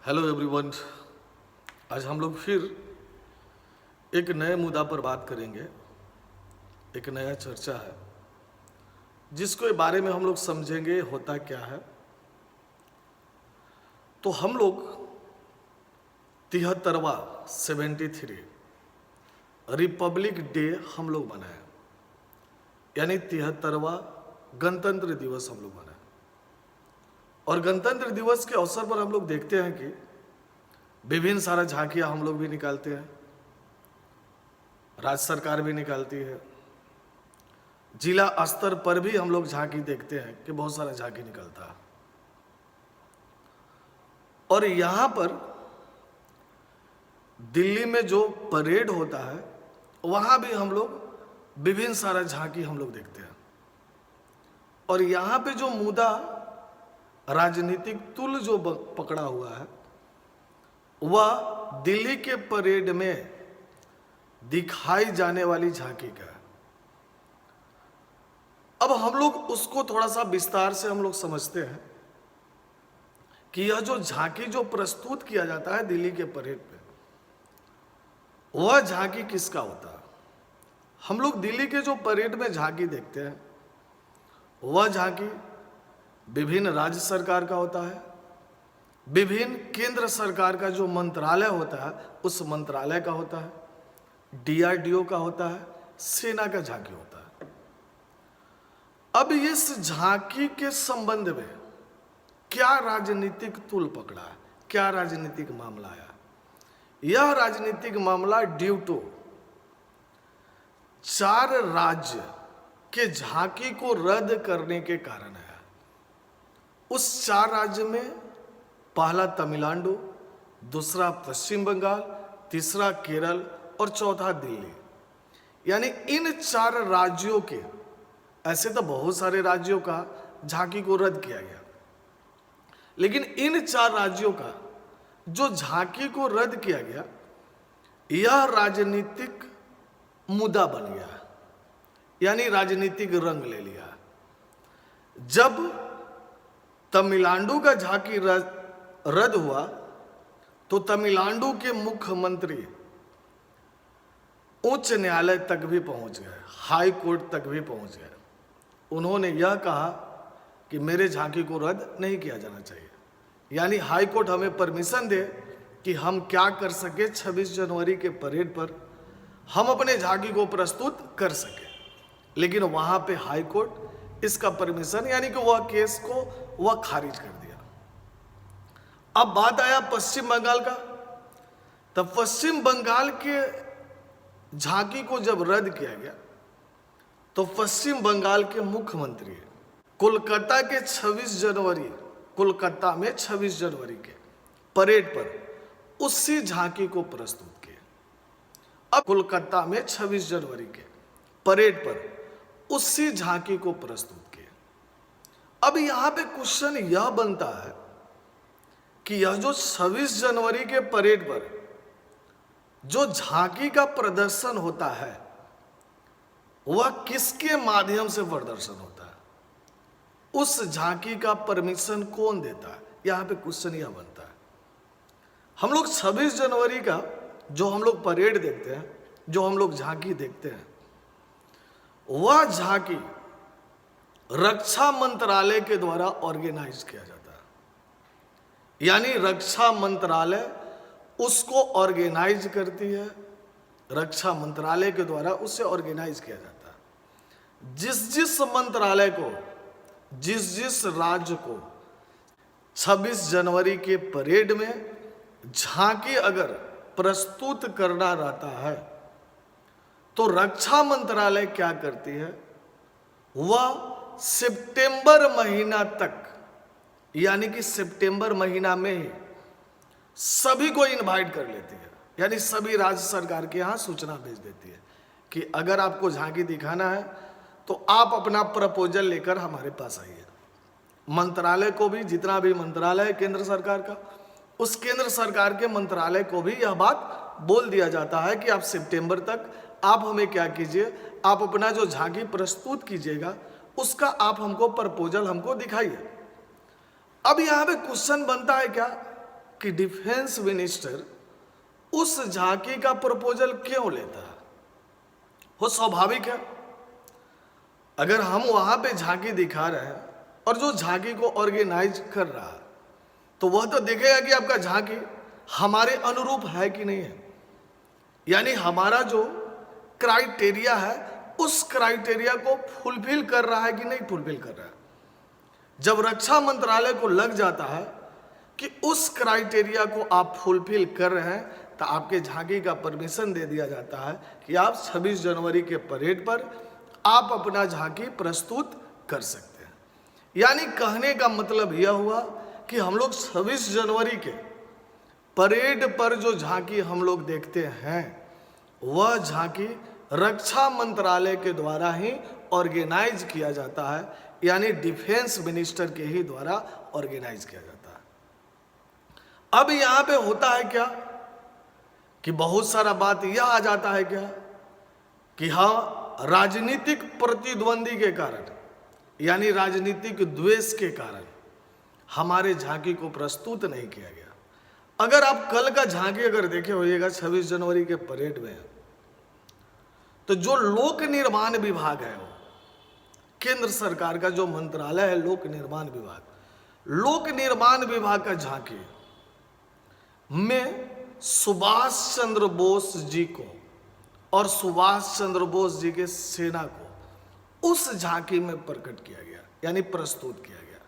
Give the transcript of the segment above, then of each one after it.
Hello everyone. आज हम लोग फिर एक नए मुद्दा पर बात करेंगे। एक नया चर्चा है जिसके बारे में हम लोग समझेंगे होता क्या है। तो हम लोग 73वां 73 रिपब्लिक डे हम लोग मनाए, यानी 73वां गणतंत्र दिवस हम लोग मनाए। और गणतंत्र दिवस के अवसर पर हम लोग देखते हैं कि विभिन्न सारा झांकियां हम लोग भी निकालते हैं, राज्य सरकार भी निकालती है, जिला स्तर पर भी हम लोग झांकी देखते हैं कि बहुत सारा झांकी निकलता है। और यहां पर दिल्ली में जो परेड होता है वहां भी हम लोग विभिन्न सारा झांकी हम लोग देखते हैं। और यहां पे जो मुद्दा राजनीतिक तुल जो पकड़ा हुआ है वह दिल्ली के परेड में दिखाई जाने वाली झांकी का है। अब हम लोग उसको थोड़ा सा विस्तार से हम लोग समझते हैं कि यह जो झांकी जो प्रस्तुत किया जाता है दिल्ली के परेड पे, वह झांकी किसका होता है। हम लोग दिल्ली के जो परेड में झांकी देखते हैं वह झांकी विभिन्न राज्य सरकार का होता है, विभिन्न केंद्र सरकार का जो मंत्रालय होता है उस मंत्रालय का होता है, डीआरडीओ का होता है, सेना का झांकी होता है। अब इस झांकी के संबंध में क्या राजनीतिक तुल पकड़ा है, क्या राजनीतिक मामला आया। यह राजनीतिक मामला ड्यू टू 4 राज्य के झांकी को रद्द करने के कारण है। उस 4 राज्य में पहला तमिलनाडु, दूसरा पश्चिम बंगाल, तीसरा केरल और चौथा दिल्ली। यानी इन 4 राज्यों के, ऐसे तो बहुत सारे राज्यों का झांकी को रद्द किया गया, लेकिन इन 4 राज्यों का जो झांकी को रद्द किया गया यह राजनीतिक मुद्दा बन गया, यानी राजनीतिक रंग ले लिया। जब तमिलनाडु का झांकी रद्द हुआ तो तमिलनाडु के मुख्यमंत्री उच्च न्यायालय तक भी पहुंच गए, हाई कोर्ट तक भी पहुंच गए। उन्होंने यह कहा कि मेरे झांकी को रद्द नहीं किया जाना चाहिए, यानी हाई कोर्ट हमें परमिशन दे कि हम क्या कर सके 26 जनवरी के परेड पर हम अपने झांकी को प्रस्तुत कर सके। लेकिन वहां पे हाई कोर्ट इसका परमिशन, यानी कि वह केस को वह खारिज कर दिया। अब बात आया पश्चिम बंगाल का। तब पश्चिम बंगाल के झांकी को जब रद्द किया गया तो पश्चिम बंगाल के मुख्यमंत्री कोलकाता के 26 जनवरी, कोलकाता में 26 जनवरी के परेड पर उसी झांकी को प्रस्तुत किए। अब कोलकाता में 26 जनवरी के परेड पर उसी झांकी को प्रस्तुत किए। अब यहां पे क्वेश्चन यह बनता है कि यह जो 26 जनवरी के परेड पर जो झांकी का प्रदर्शन होता है वह किसके माध्यम से प्रदर्शन होता है, उस झांकी का परमिशन कौन देता है, यहां पे क्वेश्चन यह बनता है। हम लोग 26 जनवरी का जो हम लोग परेड देखते हैं, जो हम लोग झांकी देखते हैं, वह झांकी रक्षा मंत्रालय के द्वारा ऑर्गेनाइज किया जाता है, यानी रक्षा मंत्रालय उसको ऑर्गेनाइज करती है, रक्षा मंत्रालय के द्वारा उसे ऑर्गेनाइज किया जाता है। जिस जिस मंत्रालय को, जिस जिस राज्य को 26 जनवरी के परेड में झांकी अगर प्रस्तुत करना रहता है तो रक्षा मंत्रालय क्या करती है, वह सितंबर महीना तक, यानी कि सितंबर महीना में ही सभी को इनवाइट कर लेती है, यानी सभी राज्य सरकार के यहाँ सूचना भेज देती है कि अगर आपको झांकी दिखाना है तो आप अपना प्रपोजल लेकर हमारे पास आइए। मंत्रालय को भी, जितना भी मंत्रालय है केंद्र सरकार का, उस केंद्र सरकार के मंत्रालय को भी यह बात बोल दिया जाता है कि आप सितंबर तक आप हमें क्या कीजिए, आप अपना जो झांकी प्रस्तुत कीजिएगा उसका आप हमको प्रपोजल हमको दिखाइए। अब यहां पे क्वेश्चन बनता है क्या कि डिफेंस मिनिस्टर उस झांकी का प्रपोजल क्यों लेता है। वो स्वाभाविक है, अगर हम वहां पे झांकी दिखा रहे हैं और जो झांकी को ऑर्गेनाइज कर रहा है तो वह तो देखेगा कि आपका झांकी हमारे अनुरूप है कि नहीं है, यानी हमारा जो क्राइटेरिया है उस क्राइटेरिया को फुलफिल कर रहा है कि नहीं फुलफिल कर रहा है। जब रक्षा मंत्रालय को लग जाता है कि उस क्राइटेरिया को आप फुलफिल कर रहे हैं तो आपके झांकी का परमिशन दे दिया जाता है कि आप 26 जनवरी के परेड पर आप अपना झांकी प्रस्तुत कर सकते हैं। यानी कहने का मतलब यह हुआ कि हम लोग 26 जनवरी के परेड पर जो झांकी हम लोग देखते हैं वह झांकी रक्षा मंत्रालय के द्वारा ही ऑर्गेनाइज किया जाता है, यानी डिफेंस मिनिस्टर के ही द्वारा ऑर्गेनाइज किया जाता है। अब यहां पे होता है क्या कि बहुत सारा बात यह आ जाता है क्या कि हाँ, राजनीतिक प्रतिद्वंदी के कारण यानी राजनीतिक द्वेष के कारण हमारे झांकी को प्रस्तुत नहीं किया गया। अगर आप कल का झांकी अगर देखे होइएगा 26 जनवरी के परेड में, तो जो लोक निर्माण विभाग है, वो केंद्र सरकार का जो मंत्रालय है लोक निर्माण विभाग, लोक निर्माण विभाग का झांकी में सुभाष चंद्र बोस जी को और सुभाष चंद्र बोस जी के सेना को उस झांकी में प्रकट किया गया, यानी प्रस्तुत किया गया।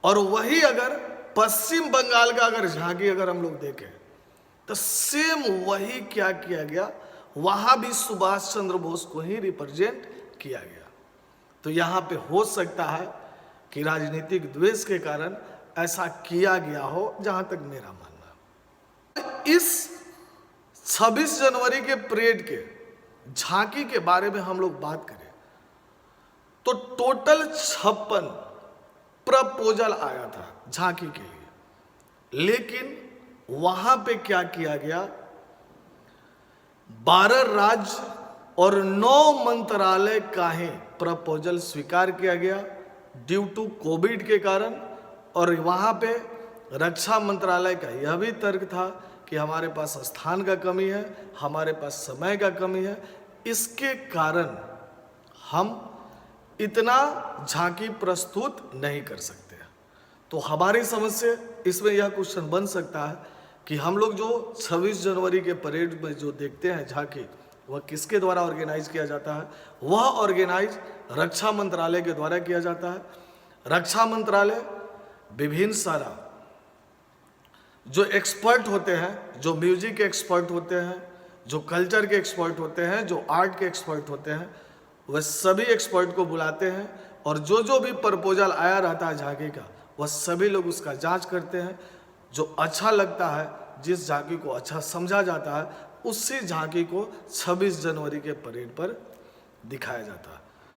और वही अगर पश्चिम बंगाल का अगर झांकी अगर हम लोग देखें तो सेम वही क्या किया गया, वहां भी सुभाष चंद्र बोस को ही रिप्रेजेंट किया गया। तो यहां पे हो सकता है कि राजनीतिक द्वेष के कारण ऐसा किया गया हो, जहां तक मेरा मानना है। इस 26 जनवरी के परेड के झांकी के बारे में हम लोग बात करें तो टोटल 56 प्रपोजल आया था झांकी के लिए, लेकिन वहां पे क्या किया गया, 12 राज्य और 9 मंत्रालय का ही प्रपोजल स्वीकार किया गया ड्यू टू कोविड के कारण। और वहां पे रक्षा मंत्रालय का यह भी तर्क था कि हमारे पास स्थान का कमी है, हमारे पास समय का कमी है, इसके कारण हम इतना झांकी प्रस्तुत नहीं कर सकते। तो हमारी समझ से इसमें यह क्वेश्चन बन सकता है कि हम लोग जो 26 जनवरी के परेड में जो देखते हैं झांकी, वह किसके द्वारा ऑर्गेनाइज किया जाता है। वह ऑर्गेनाइज रक्षा मंत्रालय के द्वारा किया जाता है। रक्षा मंत्रालय विभिन्न सारा जो एक्सपर्ट होते हैं, जो म्यूजिक के एक्सपर्ट होते हैं, जो कल्चर के एक्सपर्ट होते हैं, जो आर्ट के एक्सपर्ट होते हैं, वह सभी एक्सपर्ट को बुलाते हैं और जो भी प्रपोजल आया रहता है झांकी का, वह सभी लोग उसका जांच करते हैं। जो अच्छा लगता है, जिस झांकी को अच्छा समझा जाता है, उसी झांकी को 26 जनवरी के परेड पर दिखाया जाता है।